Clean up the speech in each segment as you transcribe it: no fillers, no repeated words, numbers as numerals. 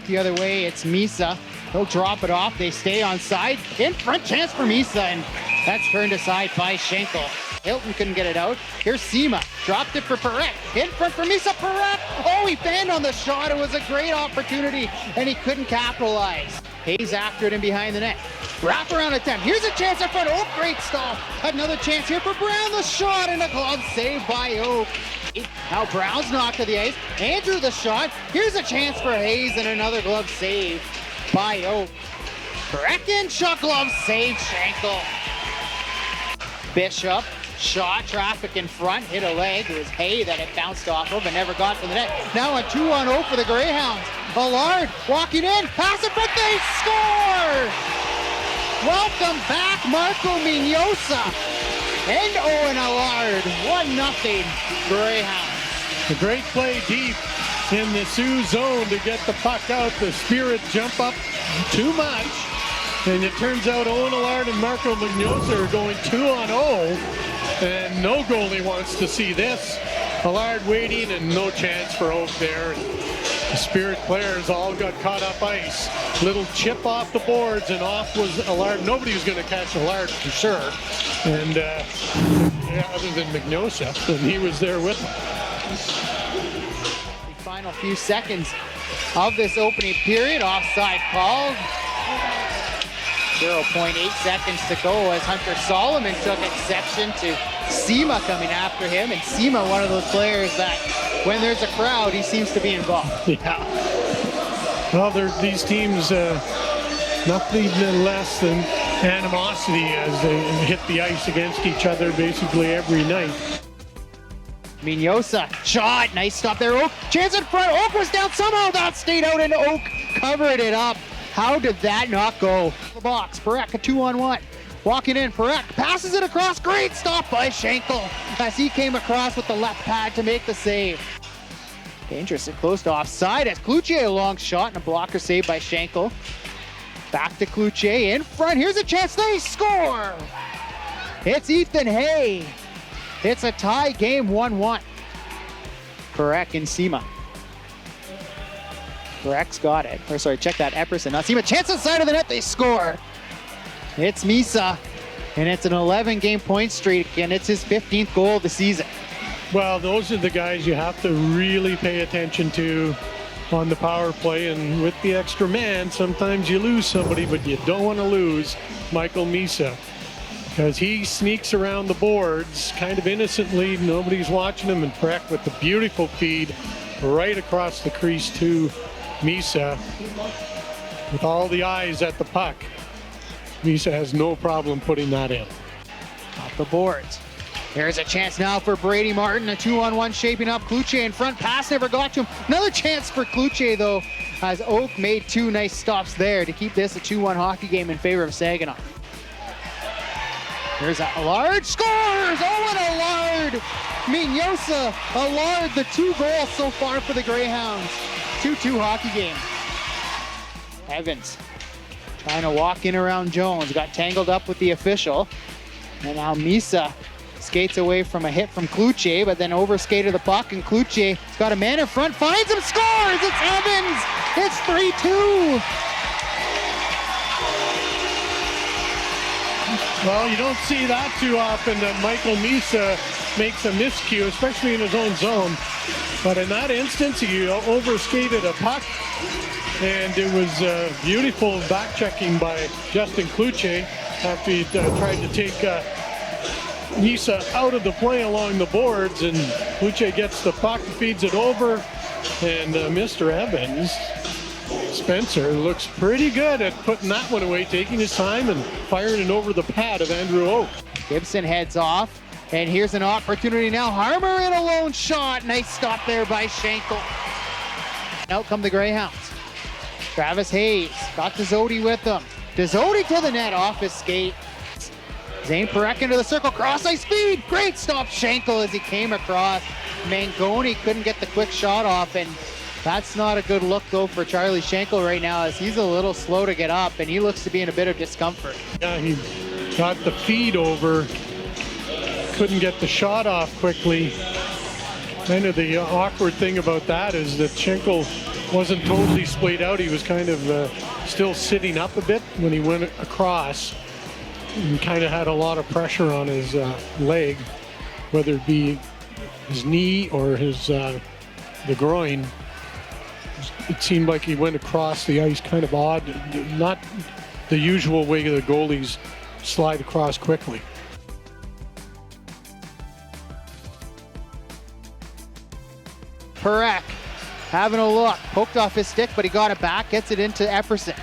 the other way. It's Misa. He'll drop it off. They stay on side. In front chance for Misa, and that's turned aside by Schenkel. Hilton couldn't get it out. Here's Sima. Dropped it for Perek. In front for Misa. Perek! Oh, he banned on the shot. It was a great opportunity, and he couldn't capitalize. Hayes after it and behind the net. Wrap around attempt. Here's a chance in front. Oh, great stop. Another chance here for Brown. The shot and a glove save by Oak. Now Brown's knocked to the ice. Andrew the shot. Here's a chance for Hayes and another glove save by Oak. Brecken shot glove save Schenkel. Bishop shot, traffic in front, hit a leg. It was Hay that it bounced off of and never got to the net. Now a 2-on-0 for the Greyhounds. Allard walking in, pass it, but they score! Welcome back, Marco Mignosa and Owen Allard. 1-0 Greyhounds. A great play deep in the Sioux zone to get the puck out. The Spirit jump up too much. And it turns out Owen Allard and Marco Mignosa are going 2-on-0. And no goalie wants to see this. Allard waiting and no chance for Oak there. The Spirit players all got caught up ice. Little chip off the boards and off was Allard. Nobody was going to catch Allard for sure. And yeah, other than Mignosa, and he was there with him. The final few seconds of this opening period, offside called. 0.8 seconds to go as Hunter Solomon took exception to Sima coming after him. And Sima, one of those players that when there's a crowd, he seems to be involved. Yeah. Well, these teams, nothing less than animosity as they hit the ice against each other basically every night. Mignosa, shot, nice stop there, Oak. Chance in front, Oak was down, somehow that stayed out and Oak covered it up. How did that not go? The box, Perek, a 2-on-1. Walking in, Perek passes it across, great stop by Schenkel as he came across with the left pad to make the save. Dangerous and close to offside as Cloutier a long shot and a blocker save by Schenkel. Back to Cloutier in front, here's a chance, they score! It's Ethan Hay. It's a tie game, 1-1. Perek and Sima. Perek's got it. Or sorry, check that, Epperson. Not Sima, chance inside of the net, they score. It's Misa, and it's an 11-game point streak, and it's his 15th goal of the season. Well, those are the guys you have to really pay attention to on the power play, and with the extra man, sometimes you lose somebody, but you don't want to lose Michael Misa, because he sneaks around the boards kind of innocently. Nobody's watching him, and Perek with the beautiful feed right across the crease to Misa with all the eyes at the puck. Misa has no problem putting that in. Off the boards. There's a chance now for Brady Martin. A 2-on-1 shaping up. Cloutier in front. Pass never got to him. Another chance for Cloutier though, as Oak made two nice stops there to keep this a 2-1 hockey game in favor of Saginaw. There's Allard. Scores! Owen Allard! Mignosa, Allard, the 2 goals so far for the Greyhounds. 2-2 hockey game. Evans trying to walk in around Jones. Got tangled up with the official. And now Misa skates away from a hit from Cloutier, but then overskated the puck, and Cloutier's got a man in front, finds him, scores! It's Evans! It's 3-2! Well, you don't see that too often, that Michael Misa makes a miscue, especially in his own zone. But in that instance, he overskated a puck, and it was beautiful back-checking by Justin Cloutier after he tried to take Misa out of the play along the boards, and Cloutier gets the puck, feeds it over, and Mr. Evans, Spencer, looks pretty good at putting that one away, taking his time and firing it over the pad of Andrew Oak. Gibson heads off, and here's an opportunity now. Harmer in a lone shot. Nice stop there by Schenkel. Out come the Greyhounds. Travis Hayes got Dezodi with him. Dezodi to the net, off his skate. Zane Perek into the circle, cross ice speed. Great stop, Schenkel, as he came across. Mangoni couldn't get the quick shot off, and that's not a good look though for Charlie Schenkel right now, as he's a little slow to get up and he looks to be in a bit of discomfort. Yeah, he got the feed over, couldn't get the shot off quickly. Kind of the awkward thing about that is that Schenkel wasn't totally splayed out. He was kind of still sitting up a bit when he went across, and kind of had a lot of pressure on his leg, whether it be his knee or his the groin. It seemed like he went across the ice kind of odd, not the usual way the goalies slide across quickly. Perek having a look, poked off his stick, but he got it back, gets it into Epperson.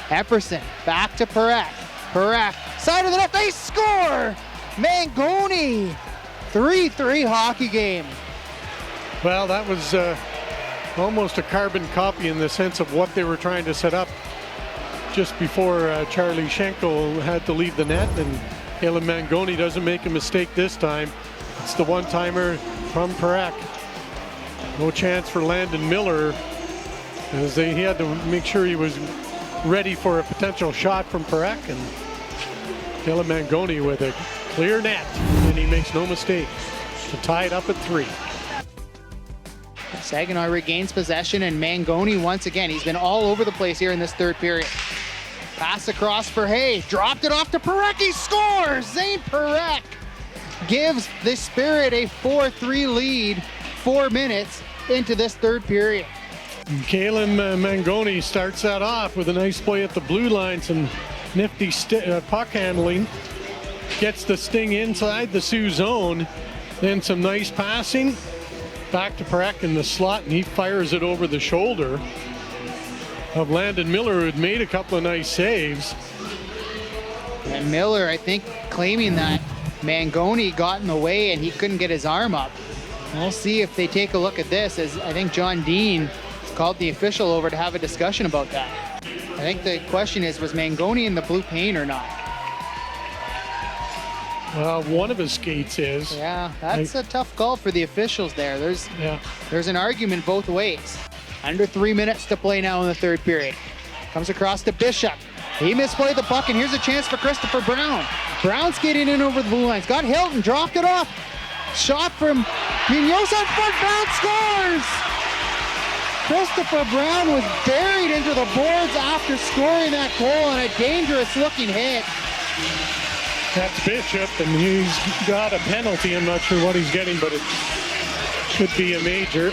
Epperson back to Perek. Perek, side of the net, they score! Mangoni, 3-3 hockey game. Well, that was almost a carbon copy in the sense of what they were trying to set up just before Charlie Schenkel had to leave the net, and Caleb Mangoni doesn't make a mistake this time. It's the one-timer from Perek. No chance for Landon Miller, as he had to make sure he was ready for a potential shot from Perek, and Caleb Mangoni with a clear net, and he makes no mistake to tie it up at 3. Saginaw regains possession, and Mangoni once again, he's been all over the place here in this third period. Pass across for Hay, dropped it off to Perek, he scores! Zane Perek gives the Spirit a 4-3 lead 4 minutes into this third period. Caleb Mangoni starts that off with a nice play at the blue line, some nifty puck handling, gets the sting inside the Sioux zone, then some nice passing back to Perek in the slot, and he fires it over the shoulder of Landon Miller, who had made a couple of nice saves. And Miller, I think, claiming that Mangoni got in the way and he couldn't get his arm up. We'll see if they take a look at this, as I think John Dean called the official over to have a discussion about that. I think the question is, was Mangoni in the blue paint or not? Well, one of his skates is. Yeah, that's a tough call for the officials there. There's an argument both ways. Under 3 minutes to play now in the third period. Comes across to Bishop. He misplayed the puck, and here's a chance for Christopher Brown. Brown skating in over the blue lines. Got Hilton, dropped it off. Shot from Munoz on front, Brown scores! Christopher Brown was buried into the boards after scoring that goal on a dangerous looking hit. That's Bishop, and he's got a penalty. I'm not sure what he's getting, but it could be a major.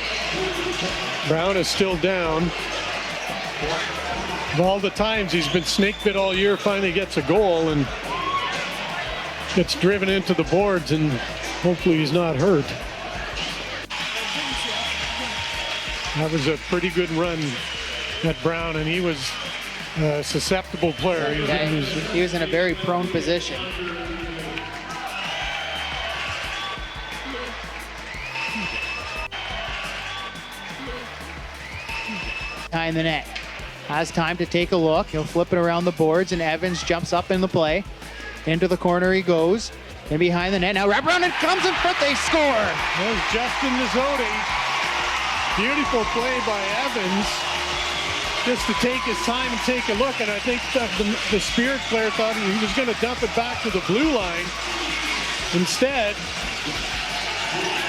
Brown is still down. Of all the times he's been snake bit all year, finally gets a goal and gets driven into the boards, and hopefully he's not hurt. That was a pretty good run at Brown, and he was a susceptible player. He was in a very prone position. Behind the net. Has time to take a look. He'll flip it around the boards, and Evans jumps up in the play. Into the corner he goes. And behind the net. Now wrap around and comes in front. They score. There's Justin Nizzotti. Beautiful play by Evans. Just to take his time and take a look. And I think the Spirit player thought he was going to dump it back to the blue line. Instead,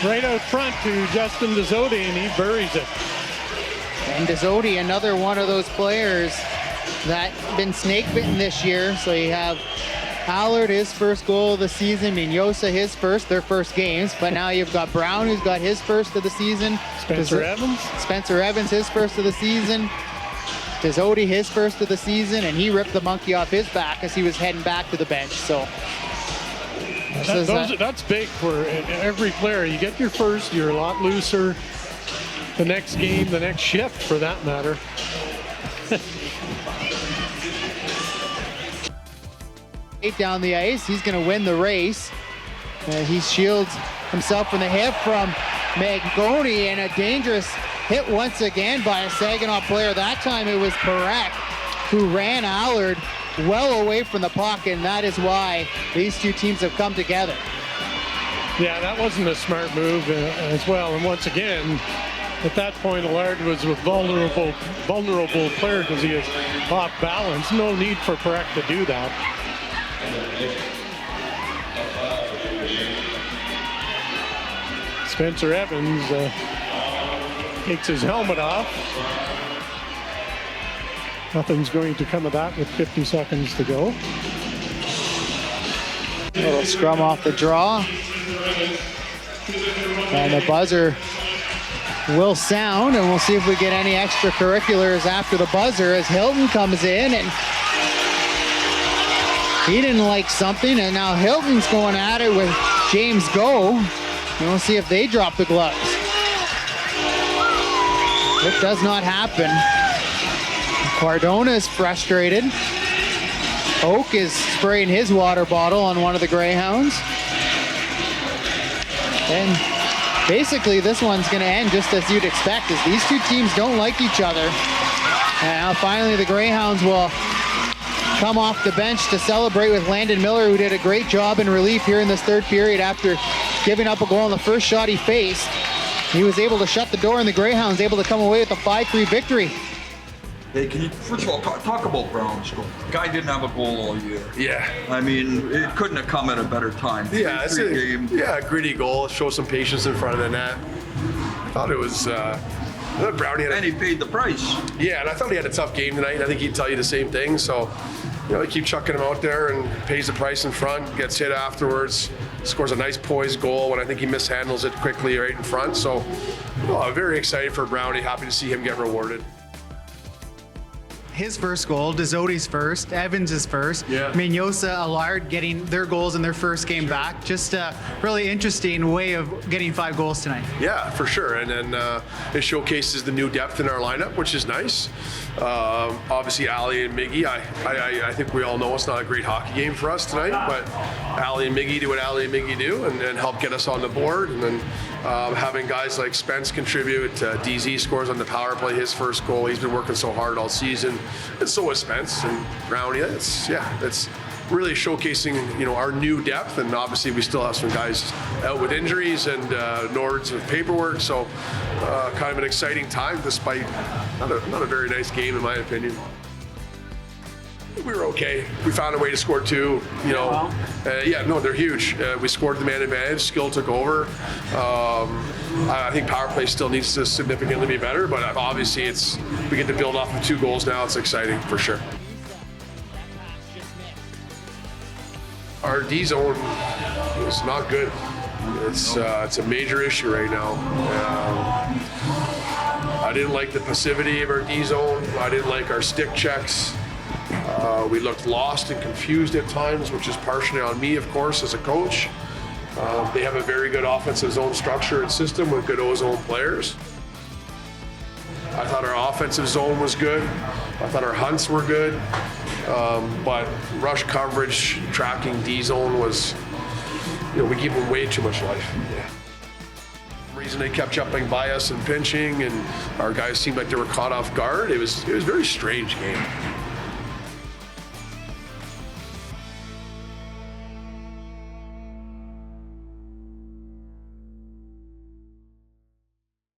right out front to Justin Nizzotti, and he buries it. And Nizzotti, another one of those players that been snake bitten this year. So you have Allard, his first goal of the season, Minosa, his first, their first games. But now you've got Brown, who's got his first of the season. Spencer Evans, his first of the season. Nizzotti, his first of the season, and he ripped the monkey off his back as he was heading back to the bench. So that's big for every player. You get your first, you're a lot looser. The next game, the next shift for that matter. Down the ice, he's going to win the race. He shields himself from the hit from Mangoni, and a dangerous hit once again by a Saginaw player. That time it was Perek who ran Allard well away from the puck, and that is why these two teams have come together. Yeah, that wasn't a smart move as well. And once again, at that point, Allard was a vulnerable player because he is off balance. No need for Perek to do that. Spencer Evans takes his helmet off. Nothing's going to come of that with 50 seconds to go. Little scrum off the draw. And the buzzer will sound, and we'll see if we get any extracurriculars after the buzzer as Hilton comes in, and he didn't like something, and now Hilton's going at it with James Go. And we'll see if they drop the gloves. It does not happen. Cardona is frustrated. Oak is spraying his water bottle on one of the Greyhounds. And basically this one's going to end just as you'd expect, as these two teams don't like each other. And now finally the Greyhounds will come off the bench to celebrate with Landon Miller, who did a great job in relief here in this third period after giving up a goal on the first shot he faced. He was able to shut the door, and the Greyhounds able to come away with a 5-3 victory. Hey, can you first of all talk about Brown's goal? Guy didn't have a goal all year. Yeah. I mean, it couldn't have come at a better time. Yeah, it's a game. Yeah, gritty goal. Show some patience in front of the net. I thought it was. I thought Brownie had. And he paid the price. Yeah, and I thought he had a tough game tonight. I think he'd tell you the same thing. So, they keep chucking him out there and pays the price in front. Gets hit afterwards. Scores a nice poised goal when I think he mishandles it quickly right in front. So, I'm very excited for Brownie. Happy to see him get rewarded. His first goal, Dezzoti's first, Evans' first, Yeah. Mignosa, Allard getting their goals in their first game back. Just a really interesting way of getting 5 goals tonight. Yeah, for sure. And then it showcases the new depth in our lineup, which is nice. Obviously, Ali and Miggy, I think we all know it's not a great hockey game for us tonight, but Ali and Miggy do what Ali and Miggy do and help get us on the board. And then having guys like Spence contribute, DZ scores on the power play, his first goal. He's been working so hard all season. And so is Spence and Brownie. It's really showcasing, our new depth. And obviously we still have some guys out with injuries and Nords with paperwork. So kind of an exciting time despite not a very nice game in my opinion. We were okay. We found a way to score 2, they're huge. We scored the man advantage, skill took over. I think power play still needs to significantly be better, but obviously we get to build off of 2 goals now. It's exciting for sure. Our D zone is not good. It's a major issue right now. I didn't like the passivity of our D zone. I didn't like our stick checks. We looked lost and confused at times, which is partially on me, of course, as a coach. They have a very good offensive zone structure and system with good O-zone players. I thought our offensive zone was good. I thought our hunts were good. But rush coverage, tracking D zone was, we give them way too much life. Yeah. The reason they kept jumping by us and pinching, and our guys seemed like they were caught off guard. It was a very strange game.